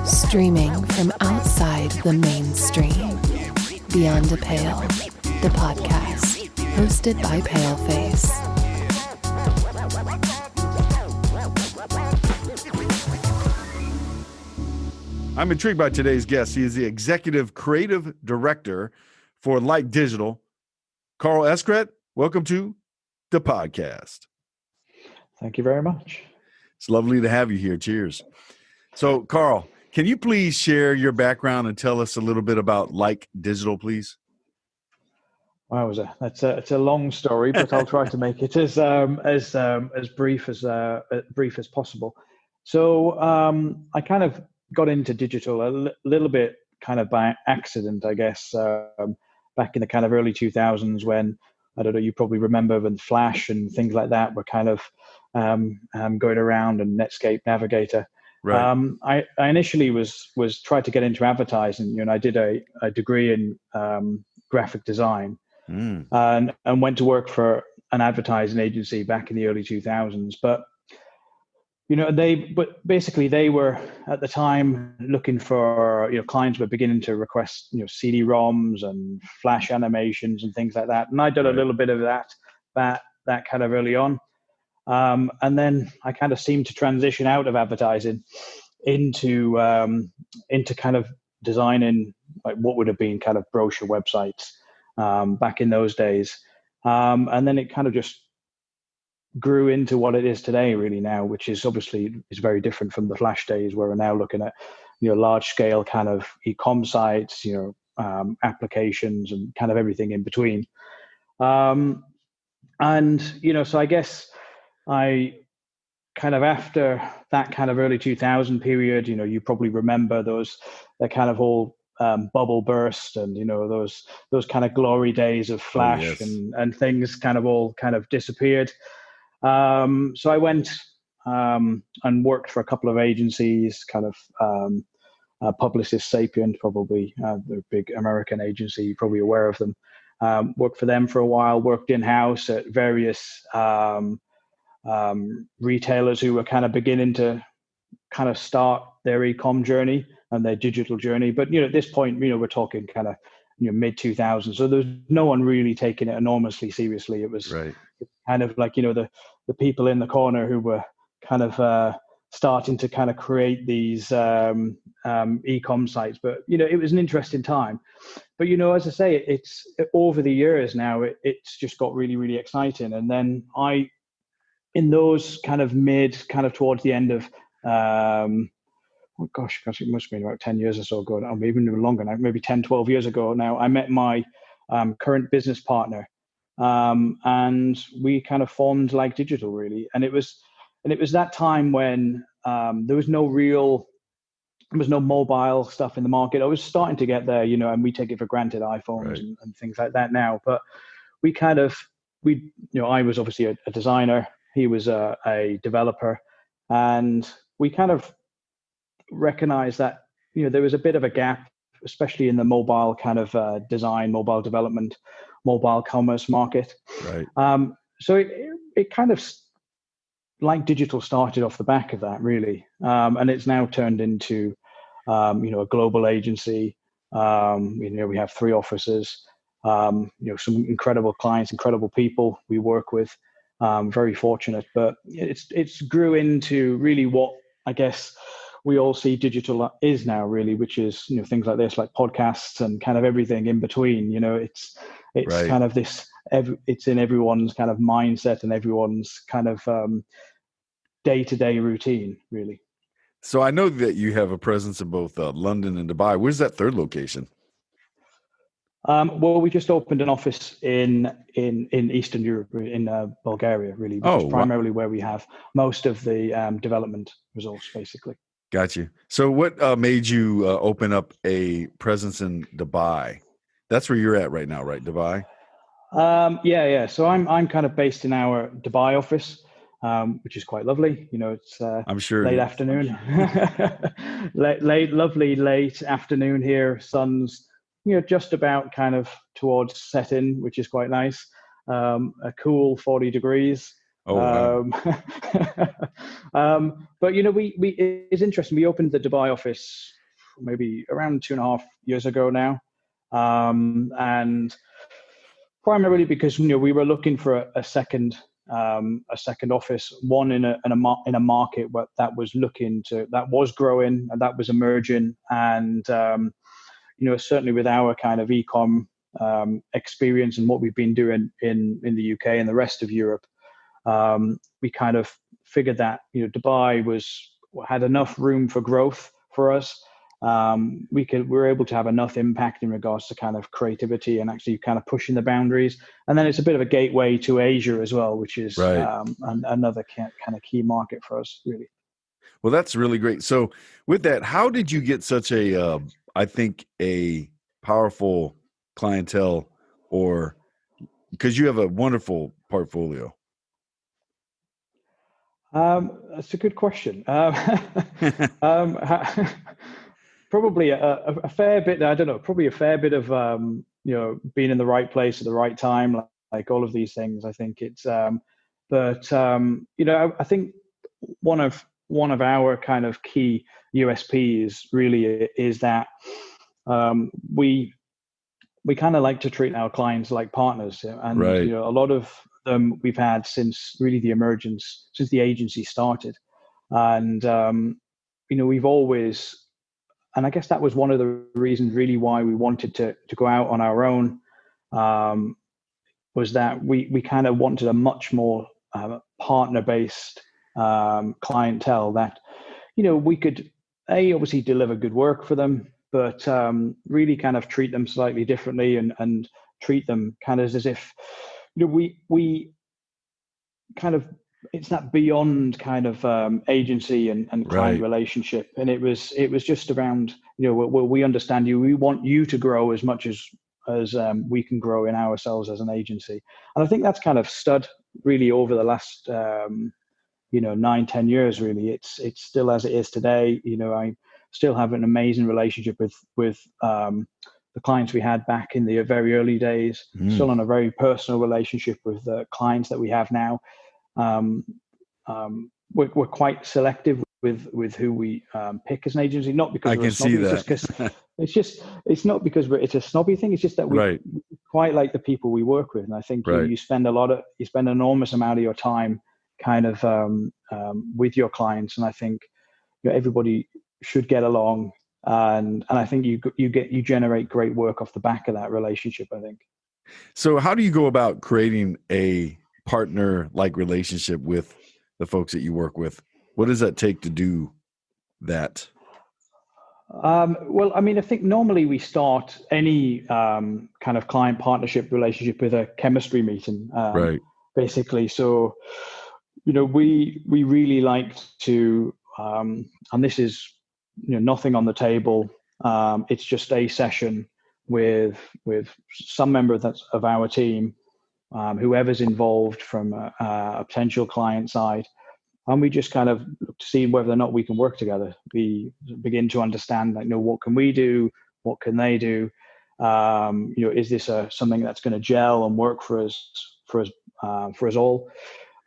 Streaming from outside the mainstream, Beyond a Pale, the podcast, hosted by Paleface. I'm intrigued by today's guest. He is the Executive Creative Director for Like Digital. Karl Escritt, welcome to the podcast. Thank you very much. It's lovely to have you here. Cheers. So, Karl, can you please share your background and tell us a little bit about Like Digital, please? Wow, it's a long story, but I'll try to make it as brief as possible. So I kind of got into digital a little bit kind of by accident, I guess, back in the kind of early 2000s when, I don't know, you probably remember when Flash and things like that were kind of going around, and Netscape Navigator. Right. I initially was tried to get into advertising, and I did a degree in graphic design, and went to work for an advertising agency back in the early 2000s. But they were at the time looking for, clients were beginning to request, CD-ROMs and Flash animations and things like that. And I did a little bit of that kind of early on. And then I kind of seemed to transition out of advertising into kind of designing like what would have been kind of brochure websites back in those days. And then it kind of just grew into what it is today really now, which is obviously is very different from the Flash days, where we're now looking at, large scale kind of e-com sites, applications and kind of everything in between. So I guess I kind of, after that kind of early 2000 period, you probably remember that kind of whole bubble burst and, those kind of glory days of Flash. Oh, yes. and things kind of all kind of disappeared. So I went and worked for a couple of agencies, kind of Publicis Sapient, probably the big American agency, you're probably aware of them. Worked for them for a while, worked in-house at various retailers who were kind of beginning to kind of start their e-com journey and their digital journey. But, at this point, we're talking kind of, mid 2000s. So there's no one really taking it enormously seriously. It was kind of like, the people in the corner who were kind of starting to kind of create these e-com sites. But, it was an interesting time. But, as I say, it's over the years now, it's just got really, really exciting. And then in those kind of towards the end of, it must have been about 10 years or so ago, or maybe even longer now, maybe 10, 12 years ago now, I met my current business partner. And we kind of formed Like Digital, really. And it was that time when there was no mobile stuff in the market. I was starting to get there, and we take it for granted, iPhones and things like that now. But I was obviously a designer. He was a developer, and we kind of recognized that, there was a bit of a gap, especially in the mobile kind of design, mobile development, mobile commerce market. Right. So it kind of, Like Digital started off the back of that, really. And it's now turned into, a global agency. We have 3 offices, some incredible clients, incredible people we work with. Very fortunate, but it's grew into really what I guess we all see digital is now, really, which is, things like this, like podcasts and kind of everything in between. It's kind of this, it's in everyone's kind of mindset and everyone's kind of day-to-day routine, really. So I know that you have a presence in both London and Dubai. Where's that third location? Well, we just opened an office in Eastern Europe, in Bulgaria, really, which is primarily where we have most of the development resource, basically. Got you. So what made you open up a presence in Dubai? That's where you're at right now, right? Dubai? Yeah. So I'm kind of based in our Dubai office, which is quite lovely. It's I'm sure late afternoon, lovely late afternoon here. Sun's just about kind of towards setting, which is quite nice. a cool 40 degrees. Oh, wow. But it's interesting. We opened the Dubai office maybe around 2.5 years ago now, and primarily because we were looking for a second office, one in a market that was growing and that was emerging, and certainly with our kind of e-com experience and what we've been doing in the UK and the rest of Europe, we kind of figured that Dubai had enough room for growth for us. We were able to have enough impact in regards to kind of creativity and actually kind of pushing the boundaries. And then it's a bit of a gateway to Asia as well, which is Right. another kind of key market for us, really. Well, that's really great. So with that, how did you get such a powerful clientele, or because you have a wonderful portfolio? That's a good question. Probably a fair bit. I don't know. Probably a fair bit of being in the right place at the right time, like all of these things. I think it's. I think one of our kind of key USPs really is that we kind of like to treat our clients like partners, and Right. a lot of them we've had since really the emergence, since the agency started, and we've always, and I guess that was one of the reasons really why we wanted to go out on our own, was that we kind of wanted a much more partner-based clientele that we could obviously deliver good work for them, but really kind of treat them slightly differently and treat them kind of as if we kind of, it's that beyond kind of agency and client Right. relationship. And it was just around, we understand you, we want you to grow as much as we can grow in ourselves as an agency. And I think that's kind of stood really over the last 9-10 years. Really, it's still as it is today. I still have an amazing relationship with the clients we had back in the very early days. Still on a very personal relationship with the clients that we have now. We're quite selective with who we pick as an agency, not because I we're can see snobby, that. it's not because it's a snobby thing. It's just that we Right. quite like the people we work with, and I think Right. you spend an enormous amount of your time kind of with your clients, and I think everybody should get along, and I think you generate great work off the back of that relationship, I think. So how do you go about creating a partner-like relationship with the folks that you work with? What does that take to do that? Well, I mean, I think normally we start any kind of client partnership relationship with a chemistry meeting, Right. basically. So, we really like to, and this is nothing on the table. It's just a session with some member of our team, whoever's involved from a potential client side. And we just kind of look to see whether or not we can work together. We begin to understand, what can we do? What can they do? Is this something that's going to gel and work for us all?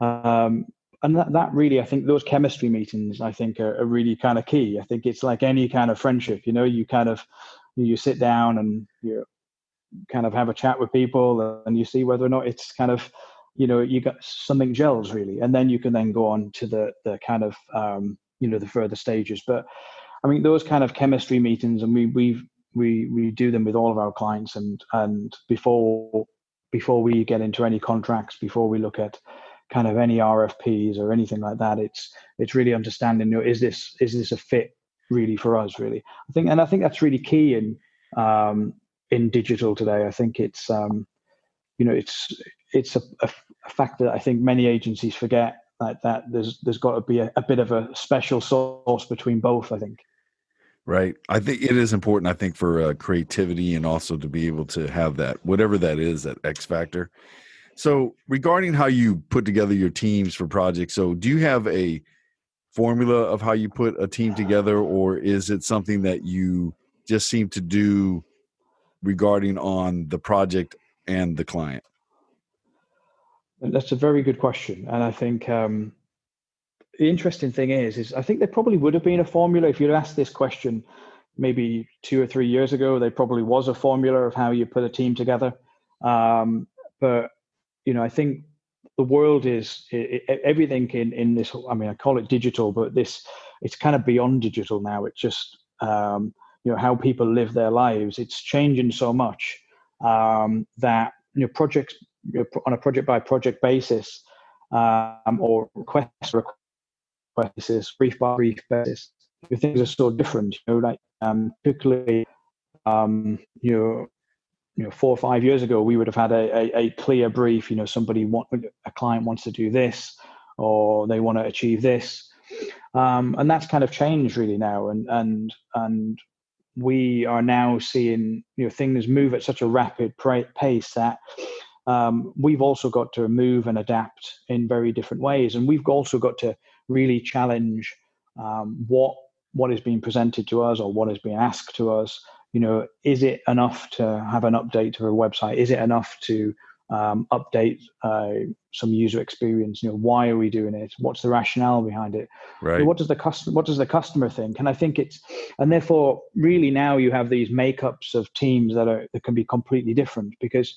And that really, I think those chemistry meetings, I think are really kind of key. I think it's like any kind of friendship, you kind of, you sit down and you kind of have a chat with people and you see whether or not it's kind of, you got something gels really. And then you can then go on to the kind of, the further stages. But I mean, those kind of chemistry meetings, and we do them with all of our clients, and before we get into any contracts, before we look at kind of any RFPs or anything like that, it's really understanding, is this a fit really for us really? I think that's really key in digital today. I think it's it's a fact that I think many agencies forget, that there's got to be a bit of a special sauce between both, I think. Right. I think it is important, I think, for creativity, and also to be able to have that, whatever that is, that X factor. So regarding how you put together your teams for projects, so do you have a formula of how you put a team together, or is it something that you just seem to do regarding on the project and the client? That's a very good question, and I think the interesting thing is I think there probably would have been a formula if you'd asked this question maybe 2 or 3 years ago. There probably was a formula of how you put a team together, but I think the world is everything in this. I mean, I call it digital, but it's kind of beyond digital now. It's just how people live their lives. It's changing so much that projects on a project by project basis or request basis, brief by brief basis. Things are so different. Like typically, you know, 4 or 5 years ago, we would have had a clear brief. A client wants to do this, or they want to achieve this, and that's kind of changed really now. And we are now seeing things move at such a rapid pace that we've also got to move and adapt in very different ways, and we've also got to really challenge what is being presented to us or what is being asked to us. Is it enough to have an update to a website? Is it enough to update some user experience? Why are we doing it? What's the rationale behind it? Right. What does the customer think? And I think and therefore really now you have these makeups of teams that can be completely different, because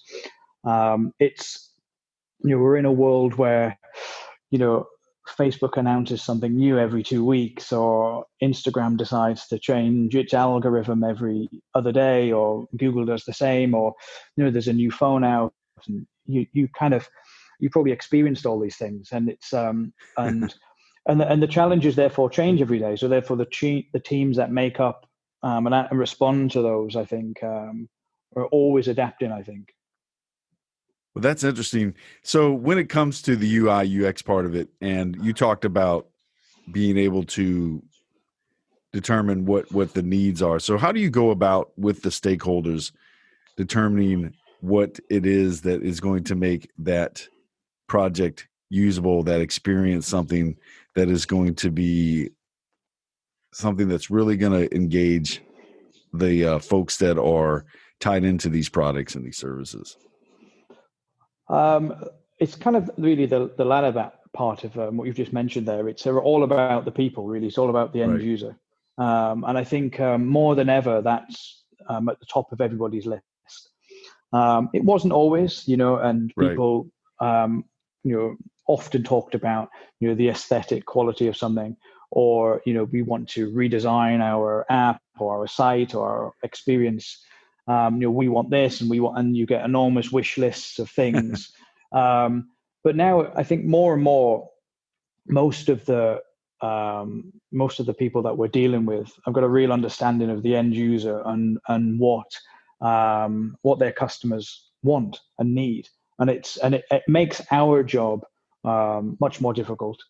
we're in a world where Facebook announces something new every 2 weeks, or Instagram decides to change its algorithm every other day, or Google does the same, or there's a new phone out, and you probably experienced all these things, and it's and the challenges therefore change every day. So therefore the teams that make up and respond to those, I think, are always adapting, I think. Well, that's interesting. So when it comes to the UI UX part of it, and you talked about being able to determine what the needs are. So how do you go about with the stakeholders determining what it is that is going to make that project usable, that experience something that is going to be something that's really going to engage the folks that are tied into these products and these services? It's kind of really the latter part of what you've just mentioned there. It's all about the people, really. It's all about the end user. And I think more than ever, that's at the top of everybody's list. It wasn't always, and people, often talked about, the aesthetic quality of something, or, we want to redesign our app or our site or our experience. We want this, and you get enormous wish lists of things. But now I think more and more, most of the people that we're dealing with have got a real understanding of the end user and what their customers want and need, and it makes our job much more difficult,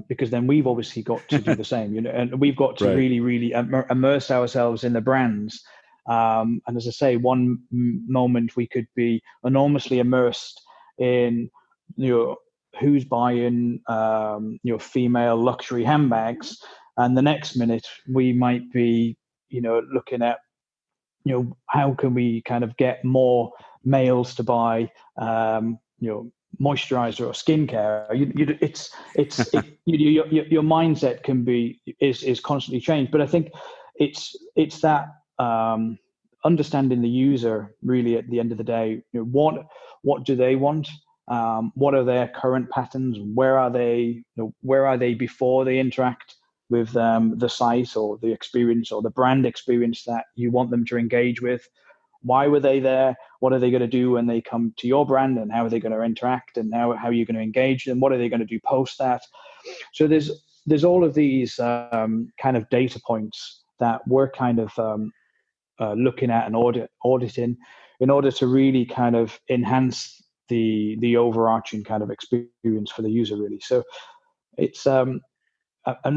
because then we've obviously got to do the same, and we've got to really, really immerse ourselves in the brands. And as I say, one moment we could be enormously immersed in, who's buying, female luxury handbags, and the next minute we might be, looking at, how can we kind of get more males to buy, moisturizer or skincare. Your mindset is constantly changed. But I think it's that understanding the user really at the end of the day. What do they want? What are their current patterns? Where are they? Where are they before they interact with the site or the experience or the brand experience that you want them to engage with? Why were they there? What are they going to do when they come to your brand, and how are they going to interact, and how are you going to engage them? What are they going to do post that? So there's all of these kind of data points that we're kind of looking at and auditing in order to really kind of enhance the overarching kind of experience for the user, really. So it's and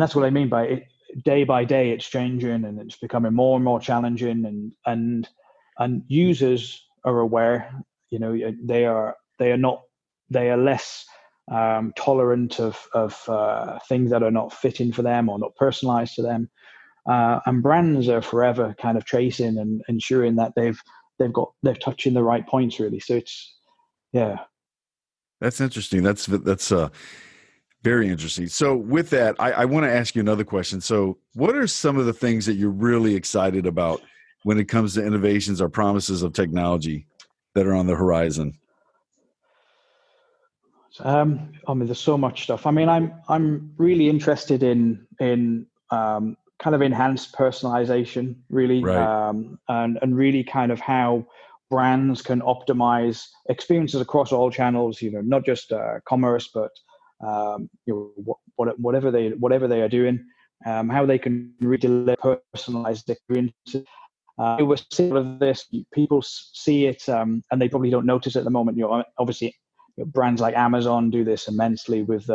that's what I mean by it. Day by day, it's changing, and it's becoming more and more challenging. And users are aware. They are less tolerant of things that are not fitting for them or not personalized to them. And brands are forever kind of chasing and ensuring that they're touching the right points, really. So it's That's interesting. That's very interesting. So with that, I want to ask you another question. So what are some of the things that you're really excited about when it comes to innovations or promises of technology that are on the horizon? I mean, there's so much stuff. I mean, I'm really interested in kind of enhanced personalization, really, Right. and really kind of how brands can optimize experiences across all channels. You know, not just commerce, but you know, whatever they are doing, how they can really deliver personalized experiences. We're seeing of this. People see it, and they probably don't notice it at the moment. You know, obviously, you know, brands like Amazon do this immensely with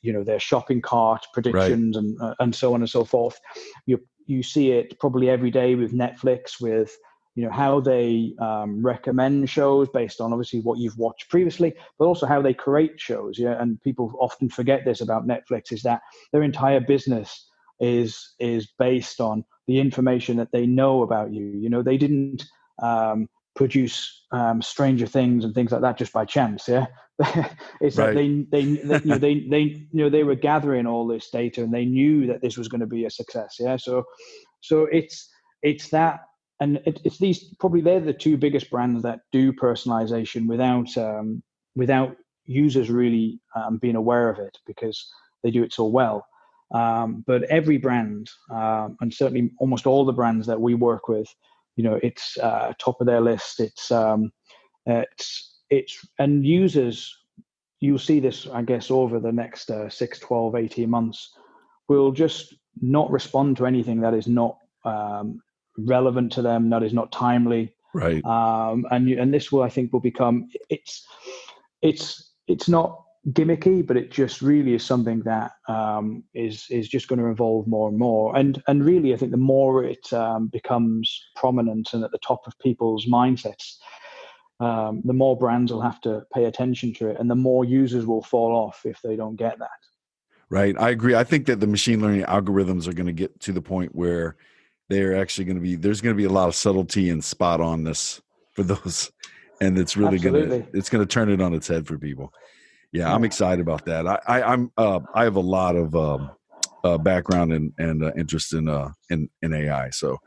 you know their shopping cart Right. predictions and so on and so forth. You see it probably every day with Netflix, with you know how they recommend shows based on obviously what you've watched previously, but also how they create shows. Yeah, and people often forget this about Netflix, is that their entire business is based on the information that they know about you. You know, they didn't produce Stranger Things and things like that just by chance. Yeah, it's that Right. they were gathering all this data and they knew that this was going to be a success. Yeah, so it's that, and it's these probably they're the two biggest brands that do personalization without users really being aware of it, because they do it so well. But every brand, and certainly almost all the brands that we work with, you know, it's top of their list. And users, you'll see this, I guess, over the next 6, 12, 18 months, will just not respond to anything that is not relevant to them, that is not timely. Right. And this will, I think, will become, it's not gimmicky, but it just really is something that is just going to evolve more and more. And really, I think the more it becomes prominent and at the top of people's mindsets, the more brands will have to pay attention to it, and the more users will fall off if they don't get that. Right. I agree. I think that the machine learning algorithms are going to get to the point where they're actually going to be, there's going to be a lot of subtlety and spot onness for those. And it's really Absolutely. it's going to turn it on its head for people. Yeah, I'm Yeah. excited about that. I have a lot of background and interest in AI, so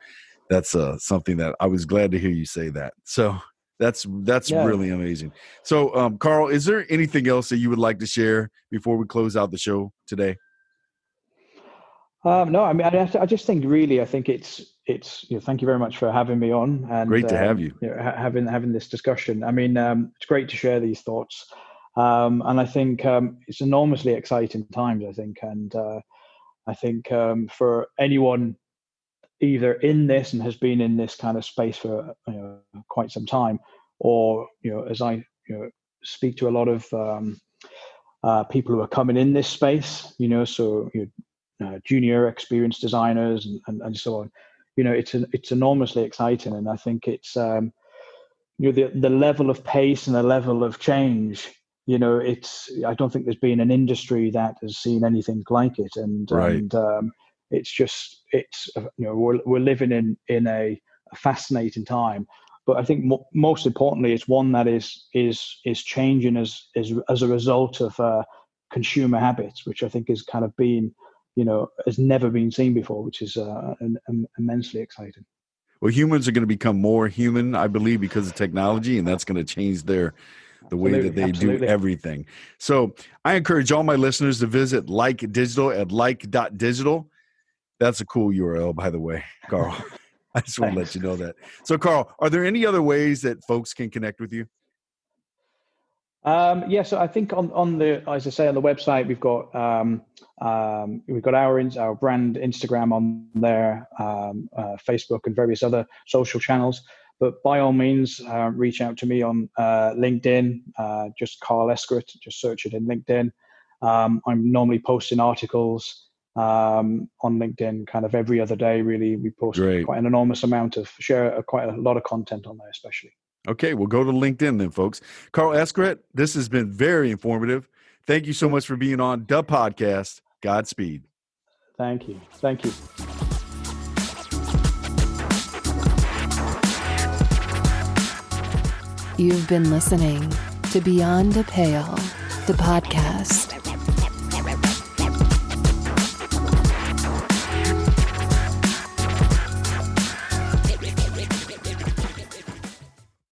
that's something that I was glad to hear you say that. So that's Yeah. really amazing. So, Karl, is there anything else that you would like to share before we close out the show today? No, I mean, I just think really, I think it's you know, thank you very much for having me on and Great to have you. you know, having this discussion. I mean, it's great to share these thoughts, and I think it's enormously exciting times. I think, and I think for anyone either in this and has been in this kind of space for you know, quite some time, or you know, as I you know, speak to a lot of people who are coming in this space, you know, so you know, junior experienced designers and so on. You know, it's enormously exciting, and I think it's you know the level of pace and the level of change. You know, I don't think there's been an industry that has seen anything like it, Right. it's just you know we're living in a fascinating time. But I think most importantly, it's one that is changing as a result of consumer habits, which I think has kind of been, you know, has never been seen before, which is immensely exciting. Well, humans are going to become more human, I believe, because of technology, and that's going to change the way that Absolutely, they do absolutely. everything. So I encourage all my listeners to visit Like Digital at like.digital. That's a cool URL, by the way, Karl. I just want to let Thanks. you know that. So, Karl, are there any other ways that folks can connect with you? Yeah, so I think on the, as I say, on the website, we've got our brand Instagram on there, Facebook and various other social channels. But by all means, reach out to me on LinkedIn, just Karl Escritt, just search it in LinkedIn. I'm normally posting articles on LinkedIn kind of every other day, really. We post Great. quite an enormous amount share quite a lot of content on there, especially. Okay, we'll go to LinkedIn then, folks. Karl Escritt, this has been very informative. Thank you so much for being on the podcast. Godspeed. Thank you. Thank you. You've been listening to Beyond a Pale, the podcast.